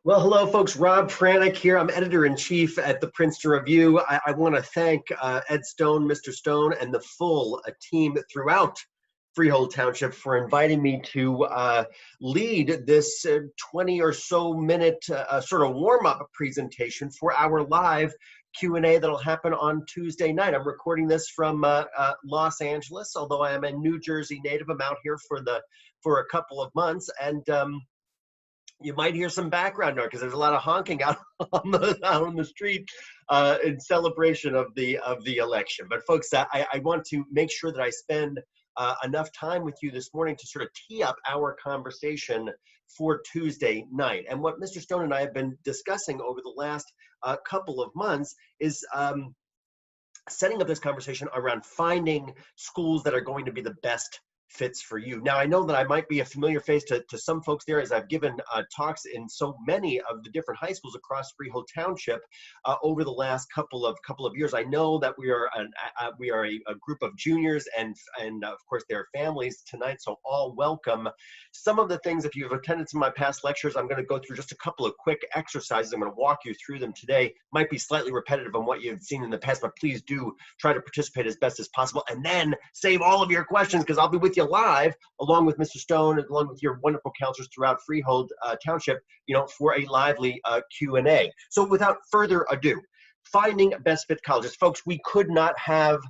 Well, hello, folks. Rob Franek here. I'm editor-in-chief at the Princeton Review. I want to thank Ed Stone, Mr. Stone, and the full team throughout Freehold Township for inviting me to lead this 20 or so minute sort of warm-up presentation for our live Q&A that'll happen on Tuesday night. I'm recording this from Los Angeles, although I am a New Jersey native. I'm out here for a couple of months, and you might hear some background noise because there's a lot of honking out on the street in celebration of the election. But folks, I want to make sure that I spend enough time with you this morning to sort of tee up our conversation for Tuesday night. And what Mr. Stone and I have been discussing over the last couple of months is setting up this conversation around finding schools that are going to be the best fits for you. Now, I know that I might be a familiar face to some folks there, as I've given talks in so many of the different high schools across Freehold Township over the last couple of years. I know that we are a group of juniors and of course their families tonight, so all welcome. Some of the things, if you've attended some of my past lectures, I'm going to go through just a couple of quick exercises. I'm going to walk you through them today. Might be slightly repetitive on what you've seen in the past, but please do try to participate as best as possible, and then save all of your questions because I'll be with you live along with Mr. Stone and along with your wonderful counselors throughout Freehold Township, for a lively Q&A. So without further ado, finding best fit colleges. Folks, we could not have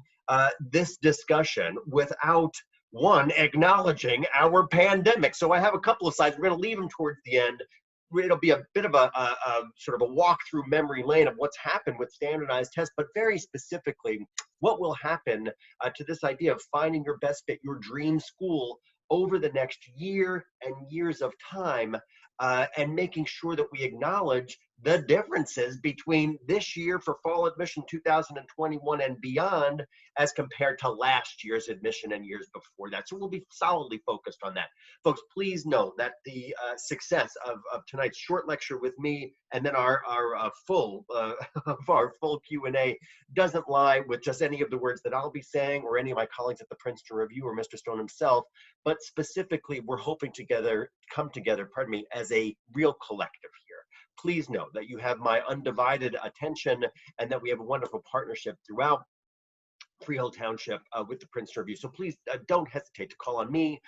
this discussion without one, acknowledging our pandemic. So I have a couple of slides. We're going to leave them towards the end. It'll be a bit of a sort of a walk through memory lane of what's happened with standardized tests, but very specifically, what will happen to this idea of finding your best fit, your dream school over the next year and years of time, and making sure that we acknowledge the differences between this year for fall admission 2021 and beyond as compared to last year's admission and years before that. So we'll be solidly focused on that. Folks, please know that the success of tonight's short lecture with me and then our full Q&A doesn't lie with just any of the words that I'll be saying or any of my colleagues at the Princeton Review or Mr. Stone himself, but specifically we're hoping to come together, as a real collective here. Please know that you have my undivided attention and that we have a wonderful partnership throughout Freehold Township with the Princeton Review. So please don't hesitate to call on me,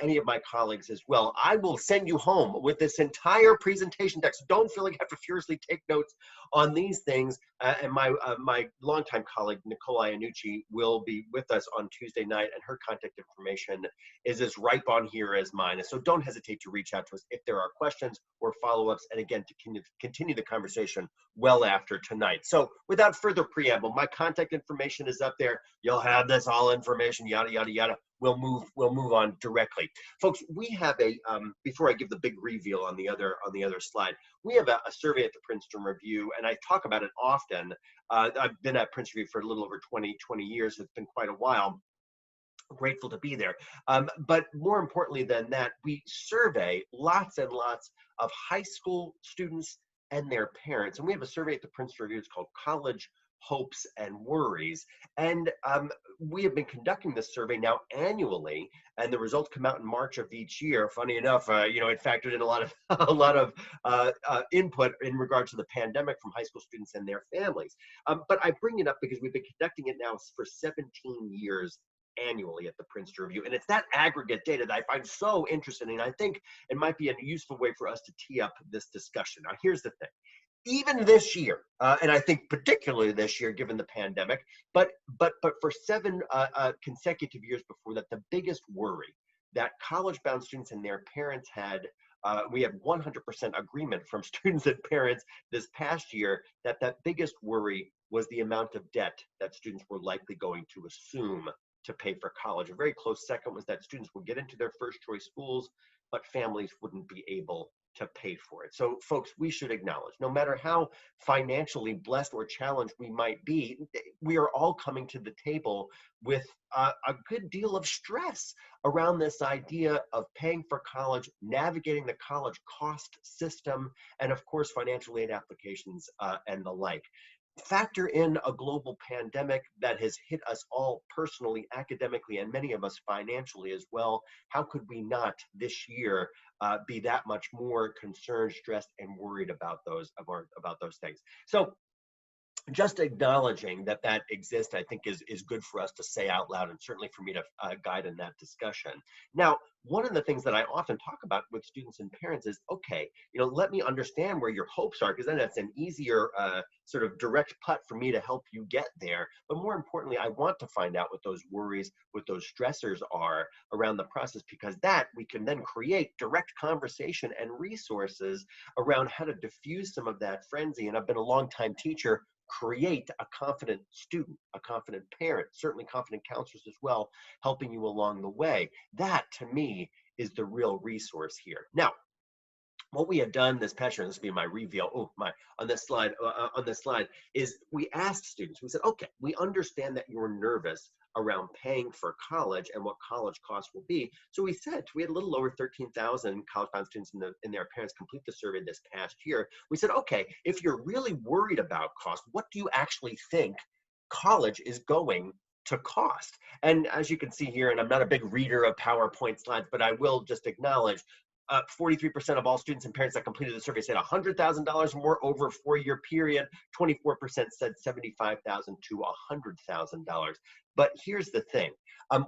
any of my colleagues as well. I will send you home with this entire presentation deck, so don't feel like you have to furiously take notes on these things. And my longtime colleague, Nicole Iannucci, will be with us on Tuesday night, and her contact information is as ripe on here as mine. And so don't hesitate to reach out to us if there are questions or follow-ups, and again, to continue the conversation well after tonight. So without further preamble, my contact information is up there. You'll have this all information, yada, yada, yada. We'll move on directly. Folks, we have a, before I give the big reveal on the other slide, we have a survey at the Princeton Review, and I talk about it often. I've been at Princeton Review for a little over 20 years. It's been quite a while. Grateful to be there. But more importantly than that, we survey lots and lots of high school students and their parents. And we have a survey at the Princeton Review. It's called College Hopes and Worries. And we have been conducting this survey now annually, and the results come out in March of each year. Funny enough, it factored in a lot of input in regard to the pandemic from high school students and their families. But I bring it up because we've been conducting it now for 17 years annually at the Princeton Review. And it's that aggregate data that I find so interesting, and I think it might be a useful way for us to tee up this discussion. Now, here's the thing. Even this year, and I think particularly this year, given the pandemic, but for 7 consecutive years before that, the biggest worry that college-bound students and their parents had, we have 100% agreement from students and parents this past year that biggest worry was the amount of debt that students were likely going to assume to pay for college. A very close second was that students would get into their first choice schools, but families wouldn't be able to pay for it. So folks, we should acknowledge, no matter how financially blessed or challenged we might be, we are all coming to the table with a good deal of stress around this idea of paying for college, navigating the college cost system, and of course, financial aid applications and the like. factor in a global pandemic that has hit us all personally, academically, and many of us financially as well. How could we not this year be that much more concerned, stressed, and worried about those things? So just acknowledging that that exists, I think, is good for us to say out loud, and certainly for me to guide in that discussion. Now, one of the things that I often talk about with students and parents is, okay, let me understand where your hopes are, because then that's an easier sort of direct putt for me to help you get there. But more importantly, I want to find out what those worries, what those stressors are around the process, because that we can then create direct conversation and resources around how to diffuse some of that frenzy. And I've been a longtime teacher. Create a confident student, a confident parent, certainly confident counselors as well, helping you along the way. That, to me, is the real resource here. Now, what we have done this past year, this will be my reveal, on this slide, is we asked students, we said, okay, we understand that you're nervous around paying for college and what college costs will be. So we had a little over 13,000 college-bound students and their parents complete the survey this past year. We said, okay, if you're really worried about cost, what do you actually think college is going to cost? And as you can see here, and I'm not a big reader of PowerPoint slides, but I will just acknowledge 43% of all students and parents that completed the survey said $100,000 more over a 4-year period. 24% said $75,000 to $100,000. But here's the thing.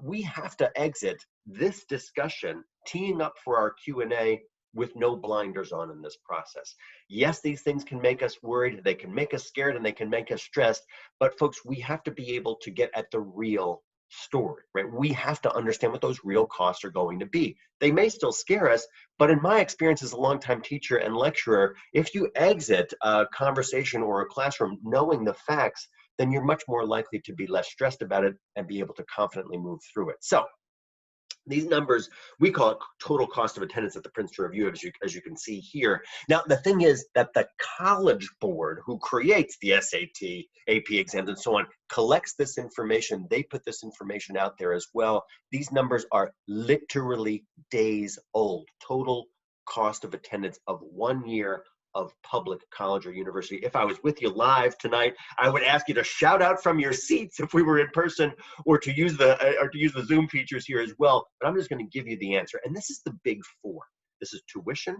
We have to exit this discussion teeing up for our Q&A with no blinders on in this process. Yes, these things can make us worried, they can make us scared, and they can make us stressed. But folks, we have to be able to get at the real story, right? We have to understand what those real costs are going to be. They may still scare us, but in my experience as a longtime teacher and lecturer, if you exit a conversation or a classroom knowing the facts, then you're much more likely to be less stressed about it and be able to confidently move through it. So these numbers, we call it total cost of attendance at the Princeton Review, as you can see here. Now, the thing is that the College Board, who creates the SAT, AP exams, and so on, collects this information. They put this information out there as well. These numbers are literally days old. Total cost of attendance of 1 year of public college or university. If I was with you live tonight, I would ask you to shout out from your seats if we were in person, or to use the Zoom features here as well. But I'm just going to give you the answer. And this is the big four. This is tuition,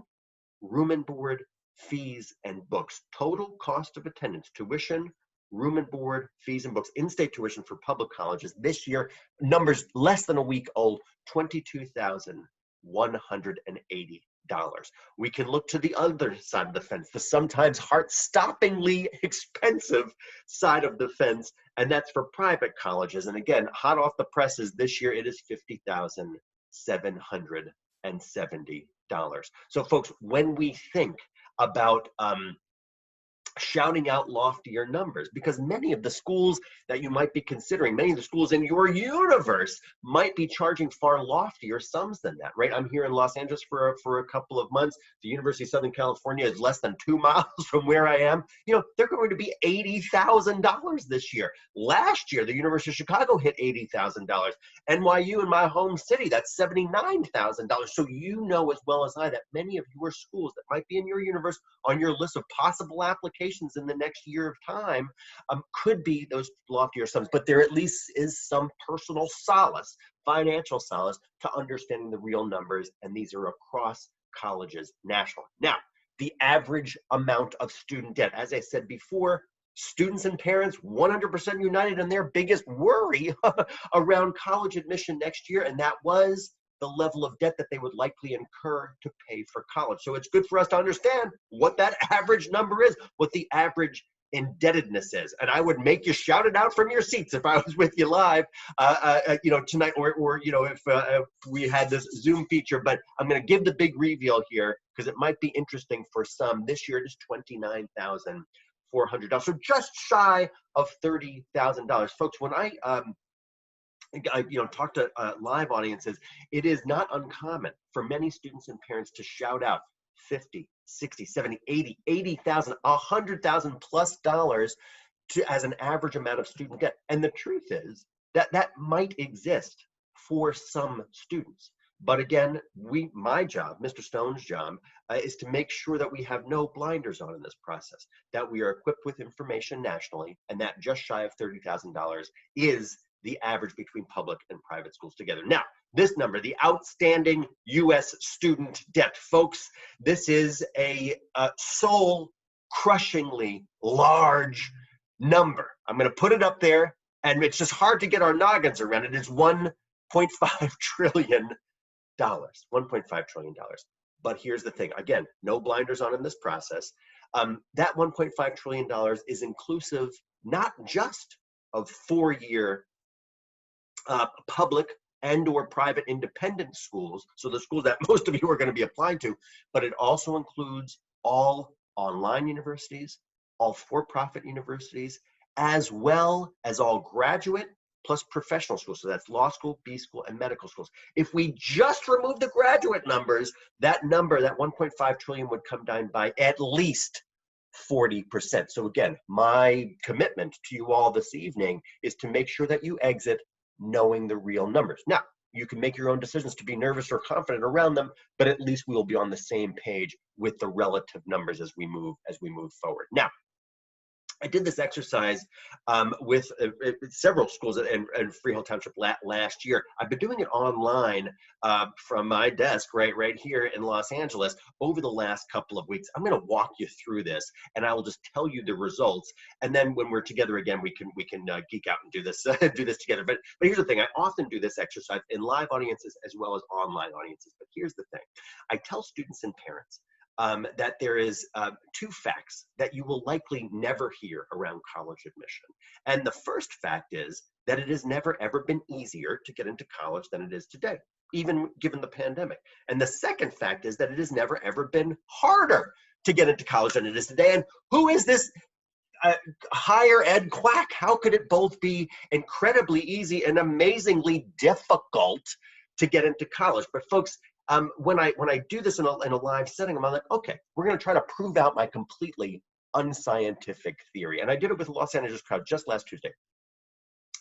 room and board, fees, and books. Total cost of attendance: tuition, room and board, fees, and books. In-state tuition for public colleges this year, numbers less than a week old, $22,180. We can look to the other side of the fence, the sometimes heart-stoppingly expensive side of the fence, and that's for private colleges. And again, hot off the presses this year, it is $50,770. So folks, when we think about shouting out loftier numbers, because many of the schools that you might be considering, many of the schools in your universe might be charging far loftier sums than that, right? I'm here in Los Angeles for a couple of months. The University of Southern California is less than 2 miles from where I am. They're going to be $80,000 this year. Last year, the University of Chicago hit $80,000. NYU in my home city, that's $79,000. So you know as well as I that many of your schools that might be in your universe on your list of possible applications in the next year of time could be those loftier sums, but there at least is some personal solace, financial solace, to understanding the real numbers, and these are across colleges nationally. Now, the average amount of student debt, as I said before, students and parents 100% united in their biggest worry around college admission next year, and that was the level of debt that they would likely incur to pay for college. So it's good for us to understand what that average number is, what the average indebtedness is. And I would make you shout it out from your seats if I was with you live, tonight, or if we had this Zoom feature. But I'm going to give the big reveal here because it might be interesting for some. This year it is $29,400, so just shy of $30,000, folks. When I talk to live audiences, it is not uncommon for many students and parents to shout out 50, 60, 70, 80, 80,000, 100,000 plus dollars as an average amount of student debt. And the truth is that that might exist for some students. But again, my job, Mr. Stone's job, is to make sure that we have no blinders on in this process, that we are equipped with information nationally, and that just shy of $30,000 is the average between public and private schools together. Now, this number, the outstanding U.S. student debt, folks, this is a soul-crushingly large number. I'm going to put it up there, and it's just hard to get our noggins around it. It's $1.5 trillion. $1.5 trillion. But here's the thing, again, no blinders on in this process. That $1.5 trillion is inclusive not just of four-year public and or private independent schools, so the schools that most of you are going to be applying to, but it also includes all online universities, all for-profit universities, as well as all graduate plus professional schools. So that's law school, B school, and medical schools. If we just remove the graduate numbers, that number, that 1.5 trillion would come down by at least 40%. So again, my commitment to you all this evening is to make sure that you exit knowing the real numbers. Now, you can make your own decisions to be nervous or confident around them, but at least we will be on the same page with the relative numbers as we move forward. Now, I did this exercise with several schools in Freehold Township last year. I've been doing it online from my desk right here in Los Angeles over the last couple of weeks. I'm going to walk you through this, and I will just tell you the results. And then when we're together again, we can geek out and do this together. But here's the thing: I often do this exercise in live audiences as well as online audiences. But here's the thing: I tell students and parents that there is two facts that you will likely never hear around college admission. And the first fact is that it has never ever been easier to get into college than it is today, even given the pandemic. And the second fact is that it has never ever been harder to get into college than it is today. And who is this higher ed quack? How could it both be incredibly easy and amazingly difficult to get into college? But folks, when I do this in a live setting, I'm like, okay, we're going to try to prove out my completely unscientific theory. And I did it with the Los Angeles crowd just last Tuesday.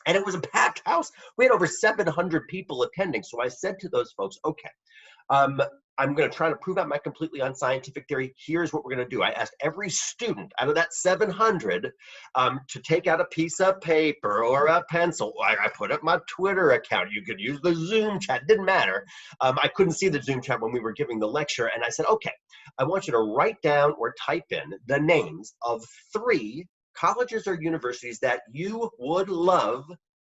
And it was a packed house. We had over 700 people attending. So I said to those folks, okay, I'm going to try to prove out my completely unscientific theory. Here's what we're going to do. I asked every student out of that 700 to take out a piece of paper or a pencil. I put up my Twitter account. You could use the Zoom chat. It didn't matter. I couldn't see the Zoom chat when we were giving the lecture. And I said, okay, I want you to write down or type in the names of 3 colleges or universities that you would love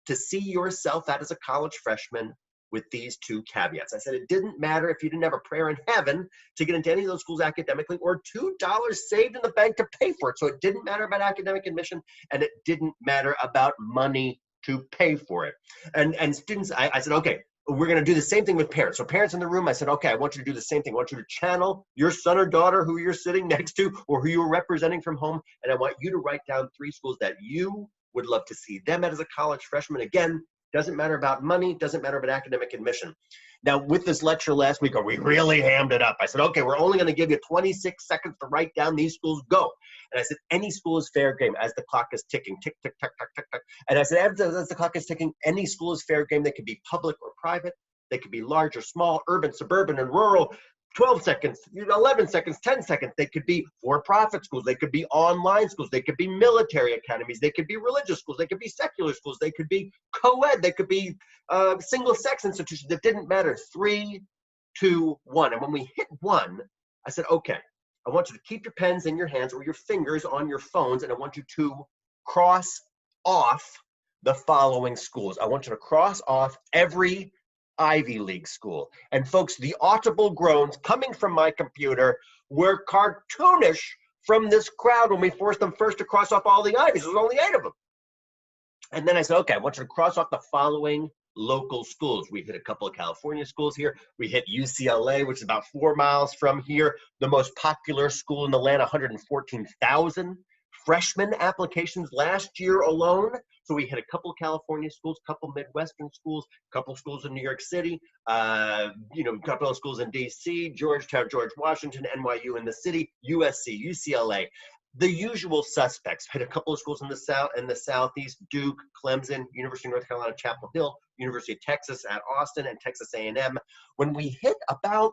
to see yourself at as a college freshman, with these 2 caveats. I said it didn't matter if you didn't have a prayer in heaven to get into any of those schools academically, or $2 saved in the bank to pay for it. So it didn't matter about academic admission, and it didn't matter about money to pay for it. And students, I said, okay, we're going to do the same thing with parents. So parents in the room, I said, okay, I want you to do the same thing. I want you to channel your son or daughter who you're sitting next to or who you're representing from home, and I want you to write down 3 schools that you would love to see them at as a college freshman. Again, doesn't matter about money, doesn't matter about academic admission. Now, with this lecture last week, we really hammed it up. I said, okay, we're only going to give you 26 seconds to write down these schools, go. And I said, any school is fair game as the clock is ticking, tick, tick, tick, tick, tick, tick. And I said, as the clock is ticking, any school is fair game. They could be public or private. They could be large or small, urban, suburban, and rural. 12 seconds, 11 seconds, 10 seconds. They could be for-profit schools. They could be online schools. They could be military academies. They could be religious schools. They could be secular schools. They could be co-ed. They could be single-sex institutions. It didn't matter. 3, 2, 1. And when we hit 1, I said, okay, I want you to keep your pens in your hands or your fingers on your phones, and I want you to cross off the following schools. I want you to cross off every Ivy League school. And folks, the audible groans coming from my computer were cartoonish from this crowd when we forced them first to cross off all the Ivies. There was only 8 of them. And then I said, okay, I want you to cross off the following local schools. We hit a couple of California schools here. We hit UCLA, which is about 4 miles from here. The most popular school in the land, 114,000 freshman applications last year alone. So we hit a couple of California schools, a couple Midwestern schools, a couple of schools in New York City, a couple of schools in DC, Georgetown, George Washington, NYU in the city, USC, UCLA. the usual suspects. Had a couple of schools in the southeast: Duke, Clemson, University of North Carolina, Chapel Hill, University of Texas at Austin, and Texas A&M. When we hit about,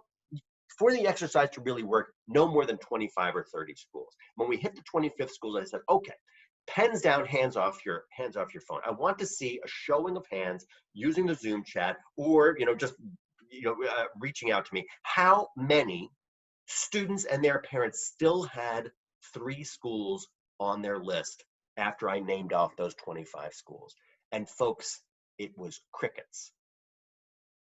for the exercise to really work, no more than 25 or 30 schools. When we hit the 25th schools, I said, okay, pens down, hands off your phone. I want to see a showing of hands using the Zoom chat, or just reaching out to me. How many students and their parents still had 3 schools on their list after I named off those 25 schools? And folks, it was crickets.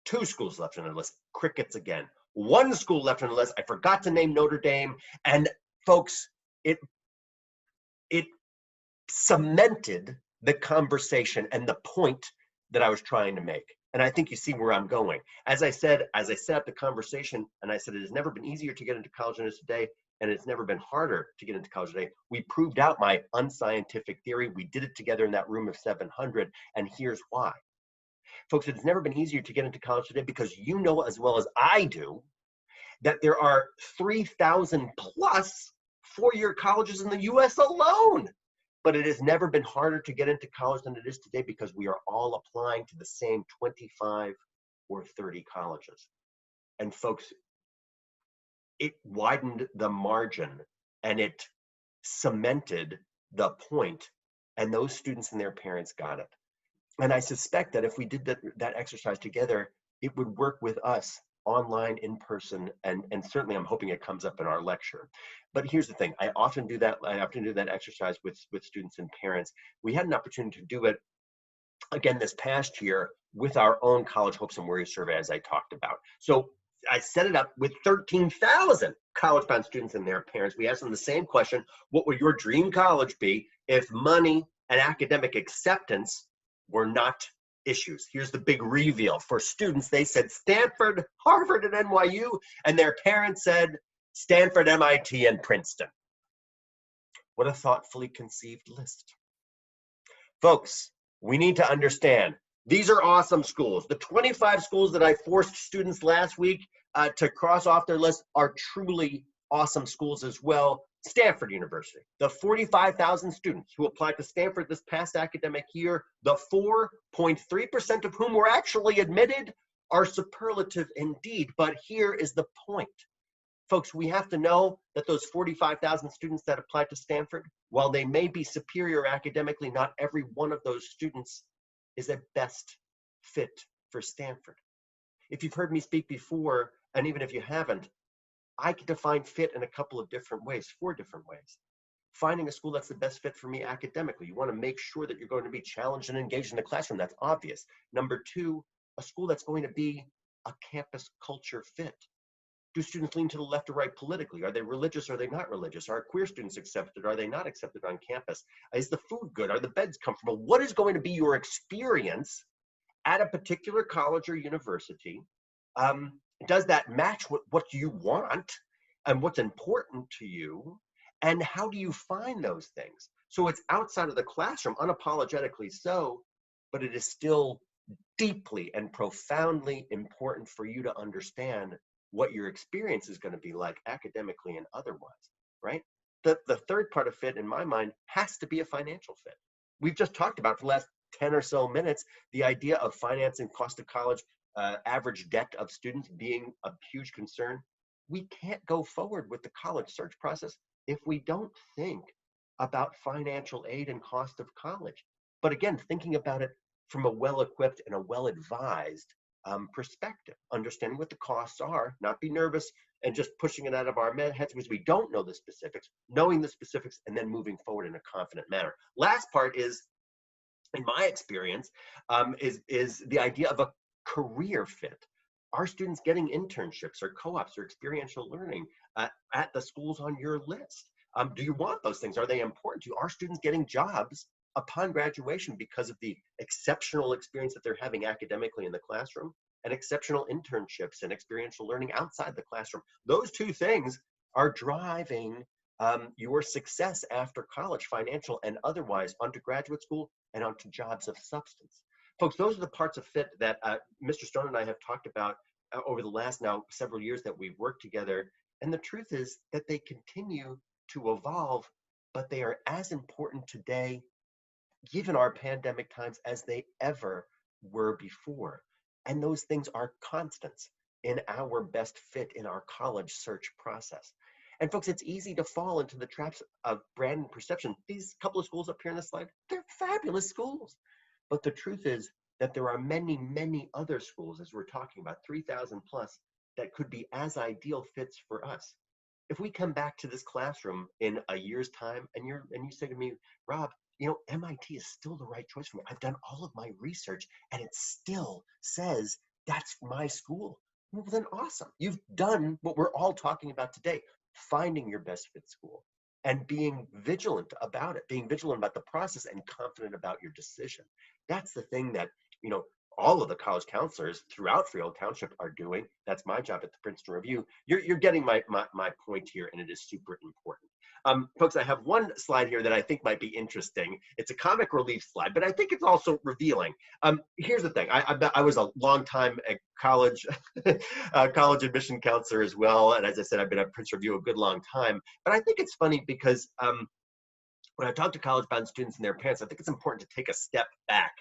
2 schools left on the list, crickets again. 1 school left on the list, I forgot to name Notre Dame. And folks, it cemented the conversation and the point that I was trying to make. And I think you see where I'm going. As I set up the conversation, and I said, it has never been easier to get into college than it is today, and it's never been harder to get into college today. We proved out my unscientific theory. We did it together in that room of 700, and here's why. Folks, it's never been easier to get into college today because you know as well as I do that there are 3,000 plus four-year colleges in the US alone. But it has never been harder to get into college than it is today because we are all applying to the same 25 or 30 colleges. And folks, it widened the margin and it cemented the point, and those students and their parents got it. And I suspect that if we did that exercise together, it would work with us online, in person, and certainly I'm hoping it comes up in our lecture. But here's the thing, I often do that exercise with students and parents. We had an opportunity to do it again this past year with our own College Hopes and Worries survey, as I talked about. So I set it up with 13,000 college-bound students and their parents. We asked them the same question: what would your dream college be if money and academic acceptance were not issues? Here's the big reveal. For students, they said Stanford, Harvard, and NYU, and their parents said Stanford, MIT, and Princeton. What a thoughtfully conceived list. Folks, we need to understand, these are awesome schools. The 25 schools that I forced students last week to cross off their list are truly awesome schools as well. Stanford University, the 45,000 students who applied to Stanford this past academic year, the 4.3% of whom were actually admitted, are superlative indeed. But here is the point. Folks, we have to know that those 45,000 students that applied to Stanford, while they may be superior academically, not every one of those students is a best fit for Stanford. If you've heard me speak before, and even if you haven't, I can define fit in a couple of different ways, 4 different ways. Finding a school that's the best fit for me academically. You want to make sure that you're going to be challenged and engaged in the classroom. That's obvious. Number 2, a school that's going to be a campus culture fit. Do students lean to the left or right politically? Are they religious or are they not religious? Are queer students accepted? Are they not accepted on campus? Is the food good? Are the beds comfortable? What is going to be your experience at a particular college or university? Does that match what you want and what's important to you? And how do you find those things? So it's outside of the classroom, unapologetically so, but it is still deeply and profoundly important for you to understand what your experience is going to be like academically and otherwise, right? The third part of fit in my mind has to be a financial fit. We've just talked about for the last 10 or so minutes the idea of financing, cost of college, average debt of students being a huge concern. We can't go forward with the college search process if we don't think about financial aid and cost of college. But again, thinking about it from a well-equipped and a well-advised perspective, understanding what the costs are, not be nervous and just pushing it out of our heads because we don't know the specifics, knowing the specifics, and then moving forward in a confident manner. Last part is, in my experience, is the idea of a career fit. Are students getting internships or co-ops or experiential learning at the schools on your list? Do you want those things? Are they important to you? Are students getting jobs upon graduation because of the exceptional experience that they're having academically in the classroom, and exceptional internships and experiential learning outside the classroom? Those 2 things are driving your success after college, financial and otherwise, onto graduate school and onto jobs of substance. Folks, those are the parts of fit that Mr. Stone and I have talked about over the last now several years that we've worked together. And the truth is that they continue to evolve, but they are as important today, given our pandemic times, as they ever were before. And those things are constants in our best fit in our college search process. And folks, it's easy to fall into the traps of brand and perception. These couple of schools up here on the slide, they're fabulous schools. But the truth is that there are many, many other schools, as we're talking about, 3,000 plus, that could be as ideal fits for us. If we come back to this classroom in a year's time and you say to me, Rob, you know, MIT is still the right choice for me. I've done all of my research and it still says that's my school. Well, then awesome. You've done what we're all talking about today, finding your best fit school and being vigilant about it, being vigilant about the process and confident about your decision. That's the thing that, you know, all of the college counselors throughout Freehold Township are doing. That's my job at the Princeton Review. You're getting my point here, and it is super important. Folks, I have one slide here that I think might be interesting. It's a comic relief slide, but I think it's also revealing. Here's the thing. I was a long time at college, college admission counselor as well. And as I said, I've been at Princeton Review a good long time. But I think it's funny because when I talk to college-bound students and their parents, I think it's important to take a step back.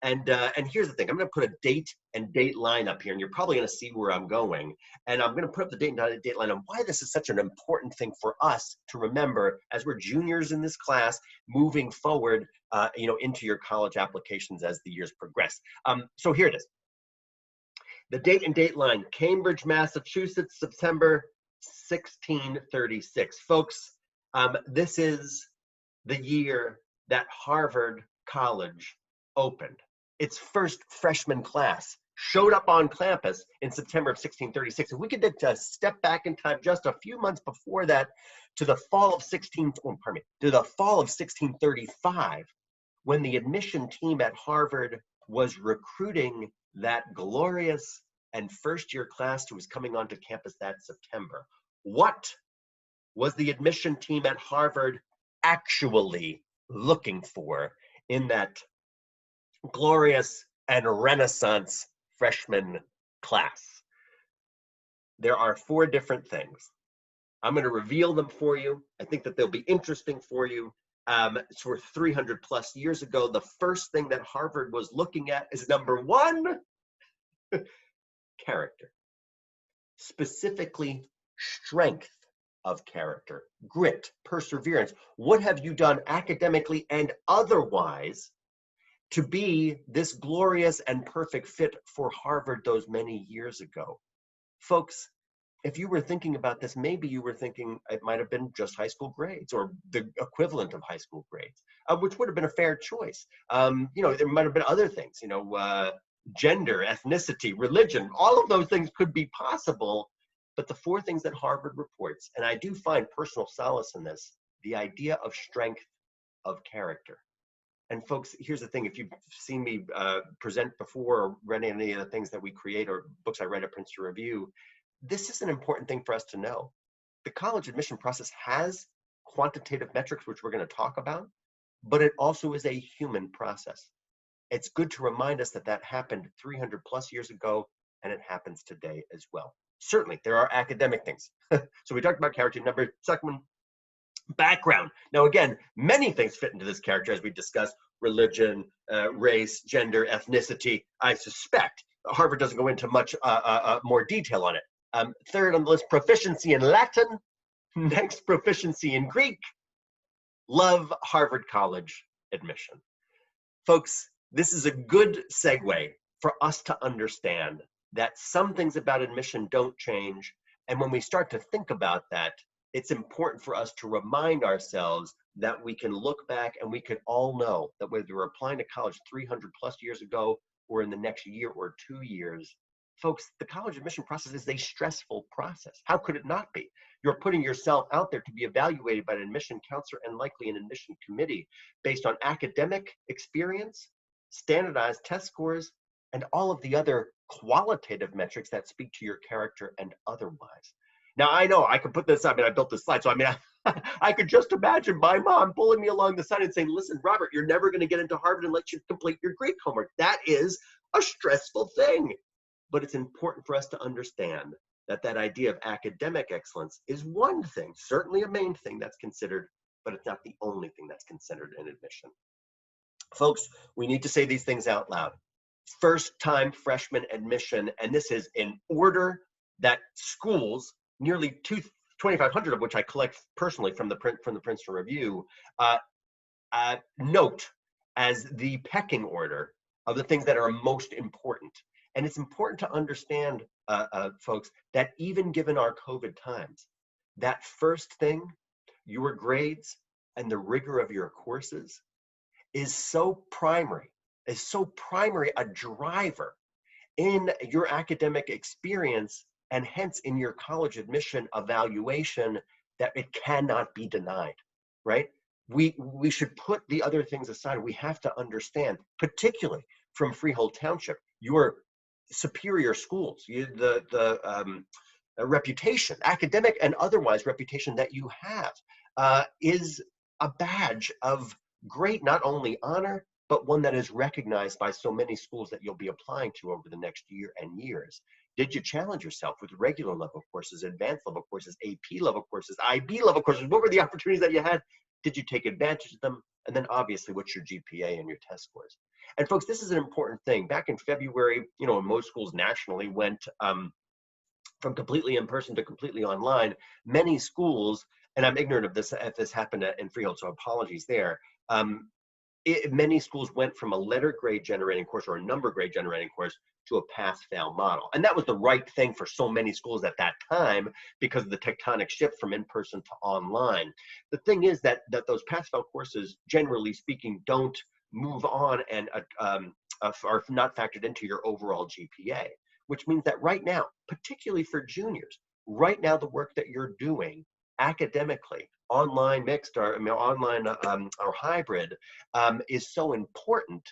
And here's the thing. I'm going to put a date and date line up here, and you're probably going to see where I'm going. And I'm going to put up the date and date line on why this is such an important thing for us to remember as we're juniors in this class, moving forward, you know, into your college applications as the years progress. So here it is. The date and date line: Cambridge, Massachusetts, September 1636. Folks, this is the year that Harvard College opened. Its first freshman class showed up on campus in September of 1636. If we could step back in time just a few months before that to the fall of 1635, when the admission team at Harvard was recruiting that glorious and first-year class who was coming onto campus that September. What was the admission team at Harvard actually looking for in that glorious and Renaissance freshman class? There are 4 different things. I'm going to reveal them for you. I think that they'll be interesting for you. For 300 plus years ago, the first thing that Harvard was looking at is number 1, character. Specifically, strength of character, grit, perseverance. What have you done academically and otherwise to be this glorious and perfect fit for Harvard those many years ago? Folks, if you were thinking about this, maybe you were thinking it might have been just high school grades or the equivalent of high school grades, which would have been a fair choice. You know, there might have been other things, you know, gender, ethnicity, religion, all of those things could be possible. But the 4 things that Harvard reports, and I do find personal solace in this, the idea of strength of character. And folks, here's the thing. If you've seen me present before or read any of the things that we create or books I write at Princeton Review, this is an important thing for us to know. The college admission process has quantitative metrics, which we're going to talk about, but it also is a human process. It's good to remind us that that happened 300 plus years ago, and it happens today as well. Certainly, there are academic things. So we talked about character. Second one, background. Now, again, many things fit into this character, as we discussed: religion, race, gender, ethnicity. I suspect Harvard doesn't go into much more detail on it. Third on the list, proficiency in Latin. Next, proficiency in Greek. Love Harvard College admission. Folks, this is a good segue for us to understand that some things about admission don't change. And when we start to think about that, it's important for us to remind ourselves that we can look back and we can all know that whether we're applying to college 300 plus years ago or in the next year or 2 years, folks, the college admission process is a stressful process. How could it not be? You're putting yourself out there to be evaluated by an admission counselor and likely an admission committee based on academic experience, standardized test scores, and all of the other qualitative metrics that speak to your character and otherwise. Now, I know I could put this, I built this slide, so I could just imagine my mom pulling me along the side and saying, listen, Robert, you're never going to get into Harvard unless you complete your Greek homework. That is a stressful thing. But it's important for us to understand that that idea of academic excellence is one thing, certainly a main thing that's considered, but it's not the only thing that's considered in admission. Folks, we need to say these things out loud. First-time freshman admission, and this is in order that schools, nearly 2,500 of which I collect personally from the Princeton Review, note as the pecking order of the things that are most important. And it's important to understand, folks, that even given our COVID times, that first thing, your grades and the rigor of your courses, is so primary a driver in your academic experience and hence in your college admission evaluation that it cannot be denied, right? We should put the other things aside. We have to understand, particularly from Freehold Township, your superior schools, the reputation, academic and otherwise reputation that you have is a badge of great, not only honor, but one that is recognized by so many schools that you'll be applying to over the next year and years. Did you challenge yourself with regular level courses, advanced level courses, AP level courses, IB level courses? What were the opportunities that you had? Did you take advantage of them? And then obviously, what's your GPA and your test scores? And folks, this is an important thing. Back in February, when most schools nationally went from completely in person to completely online, many schools, and I'm ignorant of this if this happened in Freehold, so apologies there. Many schools went from a letter grade generating course or a number grade generating course to a pass-fail model. And that was the right thing for so many schools at that time because of the tectonic shift from in-person to online. The thing is that those pass-fail courses, generally speaking, don't move on and are not factored into your overall GPA, which means that right now, particularly for juniors, right now the work that you're doing academically, online mixed or online or hybrid, is so important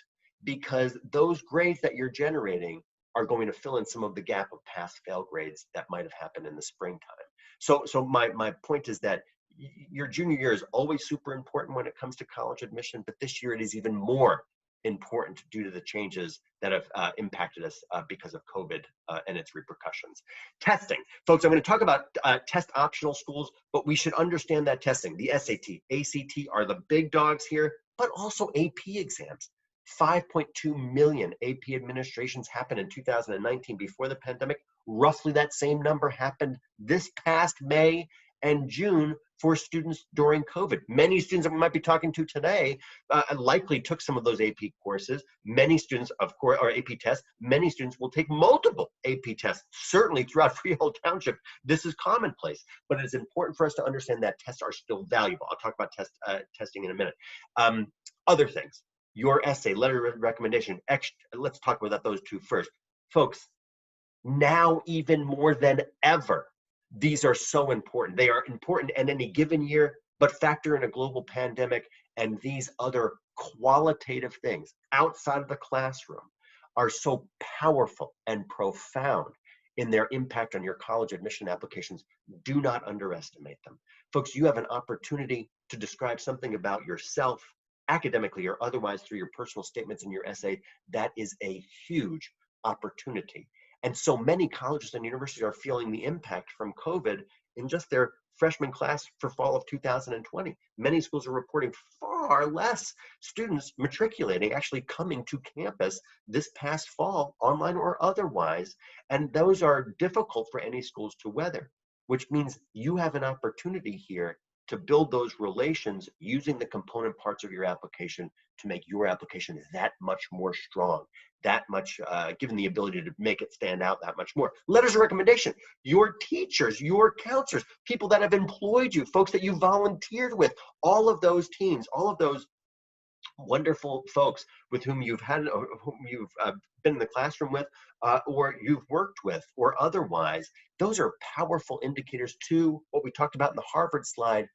because those grades that you're generating are going to fill in some of the gap of pass-fail grades that might have happened in the springtime. So my point is that your junior year is always super important when it comes to college admission, but this year it is even more important due to the changes that have impacted us because of COVID and its repercussions. Testing. Folks, I'm going to talk about test optional schools, but we should understand that testing. The SAT, ACT are the big dogs here, but also AP exams. 5.2 million AP administrations happened in 2019 before the pandemic. Roughly that same number happened this past May and June for students during COVID. Many students that we might be talking to today likely took some of those AP courses. Many students, of course, or AP tests, many students will take multiple AP tests. Certainly throughout Freehold Township, this is commonplace, but it's important for us to understand that tests are still valuable. I'll talk about testing in a minute. Other things, your essay, letter of recommendation, let's talk about those two first. Folks, now even more than ever, these are so important. They are important in any given year, but factor in a global pandemic and these other qualitative things outside of the classroom are so powerful and profound in their impact on your college admission applications. Do not underestimate them. Folks, you have an opportunity to describe something about yourself academically or otherwise through your personal statements in your essay. That is a huge opportunity. And so many colleges and universities are feeling the impact from COVID in just their freshman class for fall of 2020. Many schools are reporting far less students matriculating, actually coming to campus this past fall, online or otherwise. And those are difficult for any schools to weather, which means you have an opportunity here to build those relations using the component parts of your application to make your application that much more strong, that much, given the ability to make it stand out that much more. Letters of recommendation, your teachers, your counselors, people that have employed you, folks that you volunteered with, all of those teams, all of those wonderful folks with whom you've had, or whom you've been in the classroom with, or you've worked with, or otherwise, those are powerful indicators to what we talked about in the Harvard slide: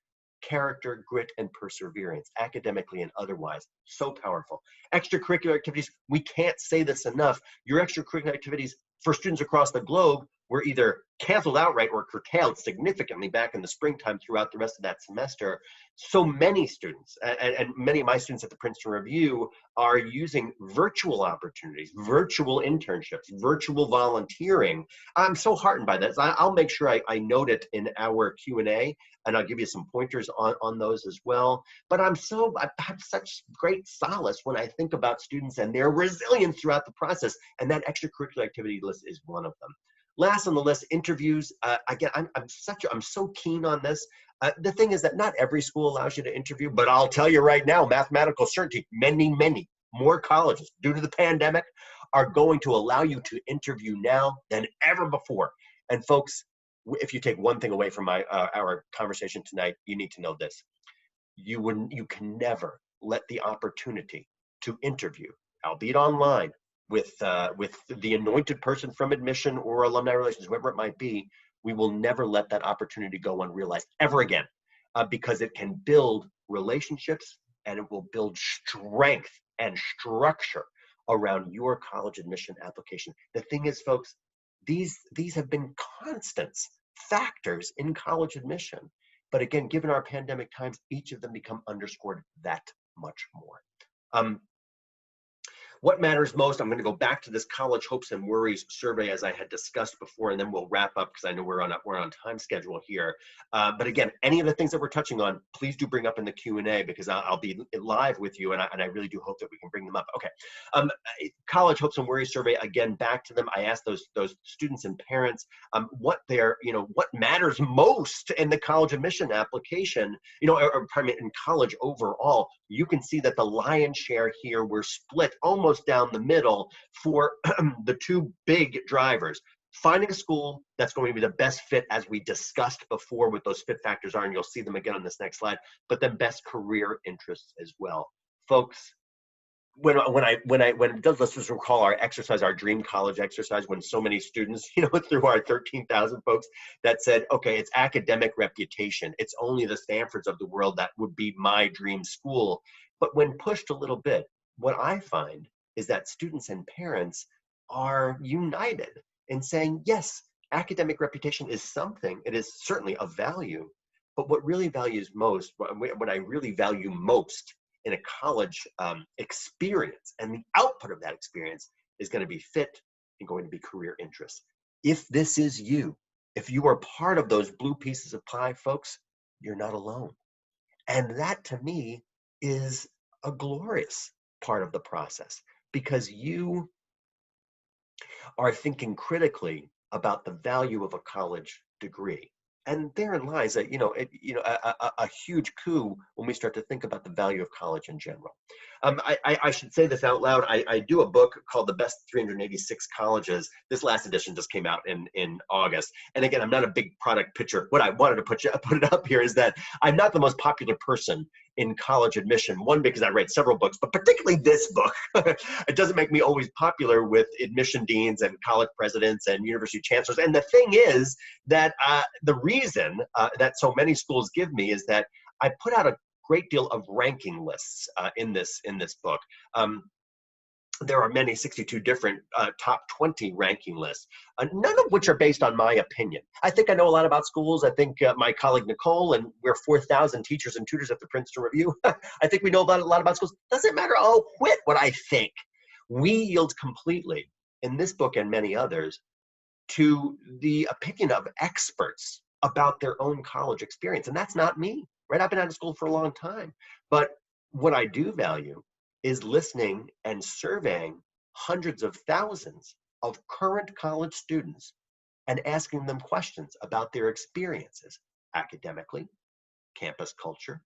character, grit, and perseverance, academically and otherwise. So powerful. Extracurricular activities, we can't say this enough. Your extracurricular activities for students across the globe were either canceled outright or curtailed significantly back in the springtime throughout the rest of that semester. So many students, and many of my students at the Princeton Review, are using virtual opportunities, virtual internships, virtual volunteering. I'm so heartened by this. I'll make sure I note it in our Q&A, and I'll give you some pointers on those as well. But I have such great solace when I think about students and their resilience throughout the process, and that extracurricular activity list is one of them. Last on the list, interviews. Again, I'm so keen on this. The thing is that not every school allows you to interview, but I'll tell you right now, mathematical certainty, many more colleges, due to the pandemic, are going to allow you to interview now than ever before. And folks, if you take one thing away from our conversation tonight, you need to know this. You can never let the opportunity to interview, albeit online, with the anointed person from admission or alumni relations, whoever it might be. We will never let that opportunity go unrealized ever again, because it can build relationships and it will build strength and structure around your college admission application. The thing is, folks, these have been constants, factors in college admission. But again, given our pandemic times, each of them become underscored that much more. What matters most? I'm going to go back to this college hopes and worries survey as I had discussed before, and then we'll wrap up because I know we're on time schedule here. But again, any of the things that we're touching on, please do bring up in the Q&A, because I'll be live with you, and I really do hope that we can bring them up. Okay, college hopes and worries survey. Again, back to them. I asked those students and parents what matters most in the college admission application, or in college overall. You can see that the lion's share here were split almost down the middle for the two big drivers: finding a school that's going to be the best fit, as we discussed before, what those fit factors are, and you'll see them again on this next slide, but then best career interests as well. Folks, let's just recall our exercise, our dream college exercise, when so many students, through our 13,000 folks, that said, okay, it's academic reputation. It's only the Stanfords of the world that would be my dream school. But when pushed a little bit, what I find is that students and parents are united in saying, yes, academic reputation is something, it is certainly a value, but what I really value most in a college experience, and the output of that experience, is going to be fit and going to be career interests. If this is you, if you are part of those blue pieces of pie, folks, you're not alone. And that, to me, is a glorious part of the process, because you are thinking critically about the value of a college degree. And therein lies a huge coup when we start to think about the value of college in general. I should say this out loud. I do a book called The Best 386 Colleges. This last edition just came out in August. And again, I'm not a big product pitcher. What I wanted to put it up here is that I'm not the most popular person in college admission. One, because I read several books, but particularly this book. It doesn't make me always popular with admission deans and college presidents and university chancellors. And the thing is that the reason that so many schools give me is that I put out a great deal of ranking lists in this book. There are many, 62 different top 20 ranking lists, none of which are based on my opinion. I think I know a lot about schools. I think my colleague Nicole, and we're 4,000 teachers and tutors at the Princeton Review, I think we know a lot about schools. Doesn't matter, I'll quit what I think. We yield completely, in this book and many others, to the opinion of experts about their own college experience. And that's not me, right? I've been out of school for a long time. But what I do value is listening and surveying hundreds of thousands of current college students and asking them questions about their experiences academically, campus culture,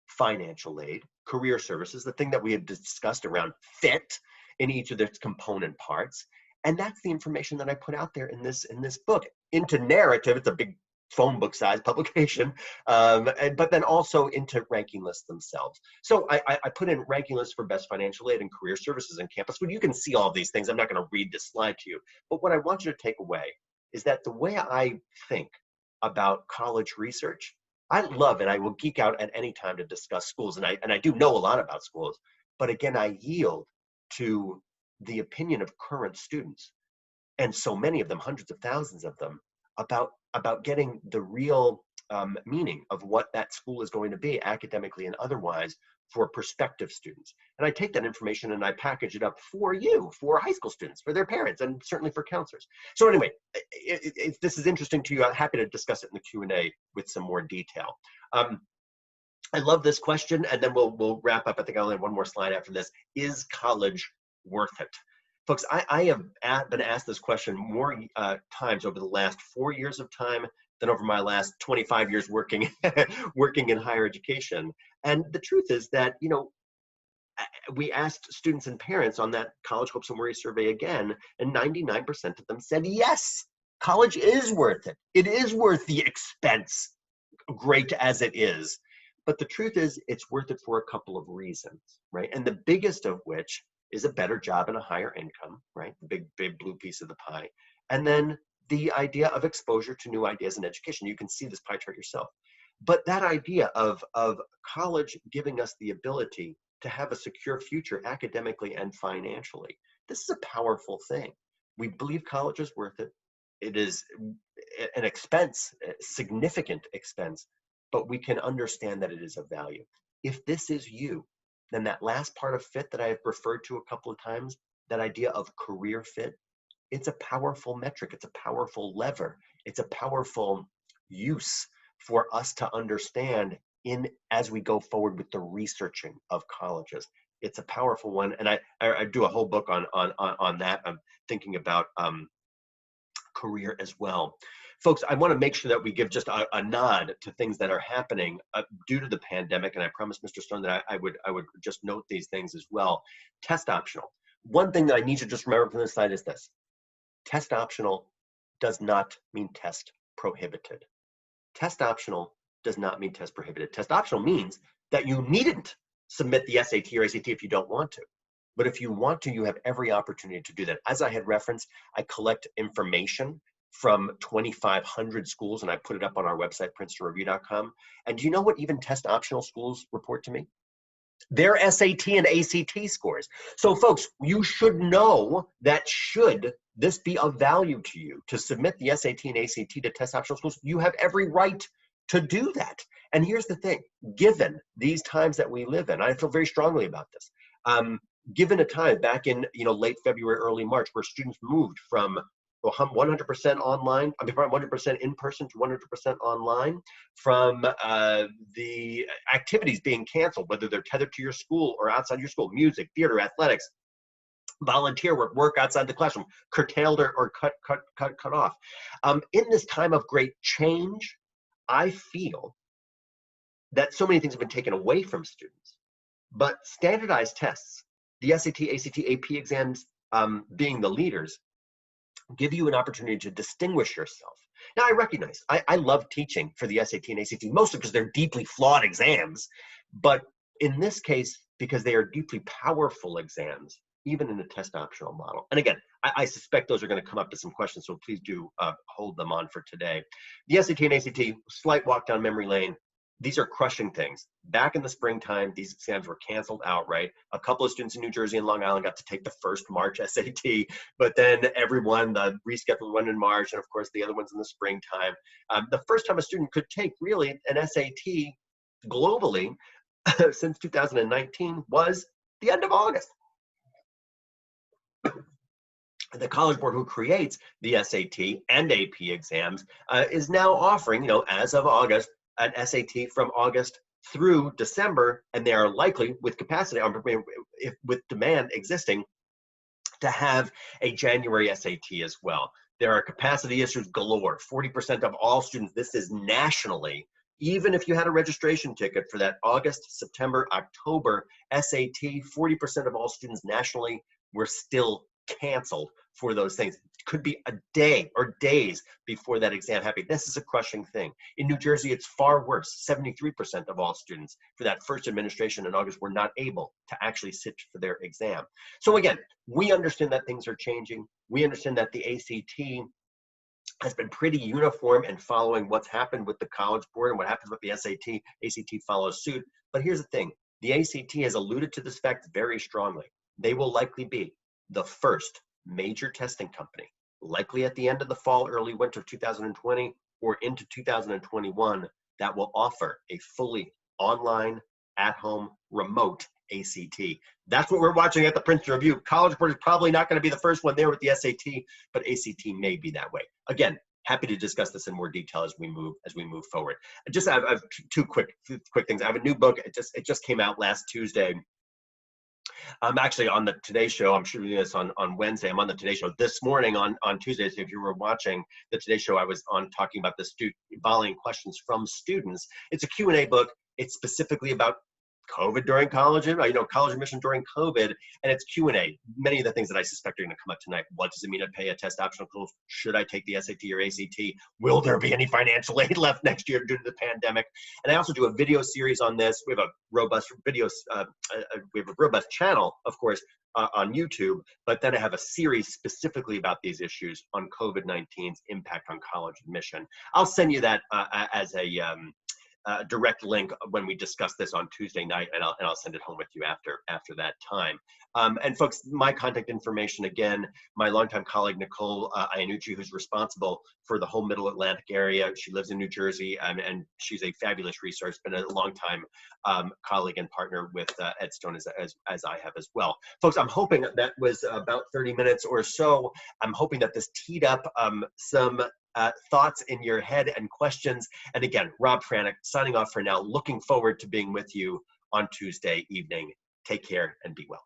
financial aid, career services, the thing that we had discussed around fit in each of its component parts. And that's the information that I put out there in this book into narrative. It's a big phone book size publication, but then also into ranking lists themselves. So I put in ranking lists for best financial aid and career services in campus. But you can see all these things. I'm not going to read this slide to you. But what I want you to take away is that the way I think about college research, I love, and I will geek out at any time to discuss schools, and I do know a lot about schools. But again, I yield to the opinion of current students and so many of them, hundreds of thousands of them, about getting the real meaning of what that school is going to be academically and otherwise for prospective students. And I take that information and I package it up for you, for high school students, for their parents, and certainly for counselors. So anyway, if this is interesting to you, I'm happy to discuss it in the Q&A with some more detail. I love this question, and then we'll wrap up. I think I only have one more slide after this. Is college worth it? Folks, I have been asked this question more times over the last 4 years of time than over my last 25 years working working in higher education. And the truth is that, you know, we asked students and parents on that College Hopes and Worries survey again, and 99% of them said yes, college is worth it. It is worth the expense, great as it is. But the truth is, it's worth it for a couple of reasons, right? And the biggest of which is a better job and a higher income, right? The big blue piece of the pie. And then the idea of exposure to new ideas in education. You can see this pie chart yourself. But that idea of college giving us the ability to have a secure future academically and financially, this is a powerful thing. We believe college is worth it. It is an expense, a significant expense, but we can understand that it is of value. If this is you, then that last part of fit that I have referred to a couple of times, that idea of career fit, it's a powerful metric. It's a powerful lever. It's a powerful use for us to understand as we go forward with the researching of colleges. It's a powerful one, and I do a whole book on that. I'm thinking about career as well. Folks, I want to make sure that we give just a nod to things that are happening due to the pandemic, and I promised Mr. Stone that I would just note these things as well. Test optional. One thing that I need to just remember from this slide is this. Test optional does not mean test prohibited. Test optional does not mean test prohibited. Test optional means that you needn't submit the SAT or ACT if you don't want to. But if you want to, you have every opportunity to do that. As I had referenced, I collect information from 2,500 schools, and I put it up on our website, princetonreview.com. And do you know what even test optional schools report to me? Their SAT and ACT scores. So folks, you should know that should this be of value to you to submit the SAT and ACT to test optional schools, you have every right to do that. And here's the thing, given these times that we live in, I feel very strongly about this. Given a time back in late February, early March, where students moved from 100% online, 100% in person to 100% online, from the activities being canceled, whether they're tethered to your school or outside your school, music, theater, athletics, volunteer work outside the classroom, curtailed or cut off. In this time of great change, I feel that so many things have been taken away from students, but standardized tests, the SAT, ACT, AP exams being the leaders, give you an opportunity to distinguish yourself. Now, I recognize, I love teaching for the SAT and ACT, mostly because they're deeply flawed exams. But in this case, because they are deeply powerful exams, even in the test optional model. And again, I suspect those are going to come up to some questions, so please do hold them on for today. The SAT and ACT, slight walk down memory lane. These are crushing things. Back in the springtime, these exams were canceled outright. A couple of students in New Jersey and Long Island got to take the first March SAT, but then everyone, the rescheduled one in March, and of course the other ones in the springtime. The first time a student could take really an SAT globally since 2019 was the end of August. The College Board, who creates the SAT and AP exams, is now offering, as of August, an SAT from August through December, and they are likely, with capacity, with demand existing, to have a January SAT as well. There are capacity issues galore. 40% of all students, this is nationally, even if you had a registration ticket for that August, September, October SAT, 40% of all students nationally were still canceled for those things. It could be a day or days before that exam happened. This is a crushing thing. In New Jersey, it's far worse. 73% of all students for that first administration in August were not able to actually sit for their exam. So again, we understand that things are changing. We understand that the ACT has been pretty uniform in following what's happened with the College Board, and what happens with the SAT, ACT follows suit. But here's the thing, the ACT has alluded to this fact very strongly. They will likely be the first major testing company, likely at the end of the fall, early winter of 2020, or into 2021, that will offer a fully online, at-home, remote ACT. That's what we're watching at the Princeton Review. College Board is probably not going to be the first one there with the SAT, but ACT may be that way. Again, happy to discuss this in more detail as we move forward. I have two quick things. I have a new book. It just came out last Tuesday. I'm actually on the Today Show. I'm shooting this on Wednesday. I'm on the Today Show this morning on Tuesday. So if you were watching the Today Show, I was on talking about the volleying questions from students. It's a Q&A book. It's specifically about COVID during college, college admission during COVID, and it's Q&A. Many of the things that I suspect are going to come up tonight. What does it mean to pay a test optional course? Should I take the SAT or ACT? Will there be any financial aid left next year due to the pandemic? And I also do a video series on this. We have a robust videos. We have a robust channel, of course, on YouTube, but then I have a series specifically about these issues on COVID-19's impact on college admission. I'll send you that as a direct link when we discuss this on Tuesday night, and I'll send it home with you after that time. And folks, my contact information, again, my longtime colleague, Nicole Iannucci, who's responsible for the whole Middle Atlantic area. She lives in New Jersey, and she's a fabulous resource, been a longtime colleague and partner with Ed Stone as I have as well. Folks, I'm hoping that was about 30 minutes or so. I'm hoping that this teed up some thoughts in your head and questions. And again, Rob Franek signing off for now. Looking forward to being with you on Tuesday evening. Take care and be well.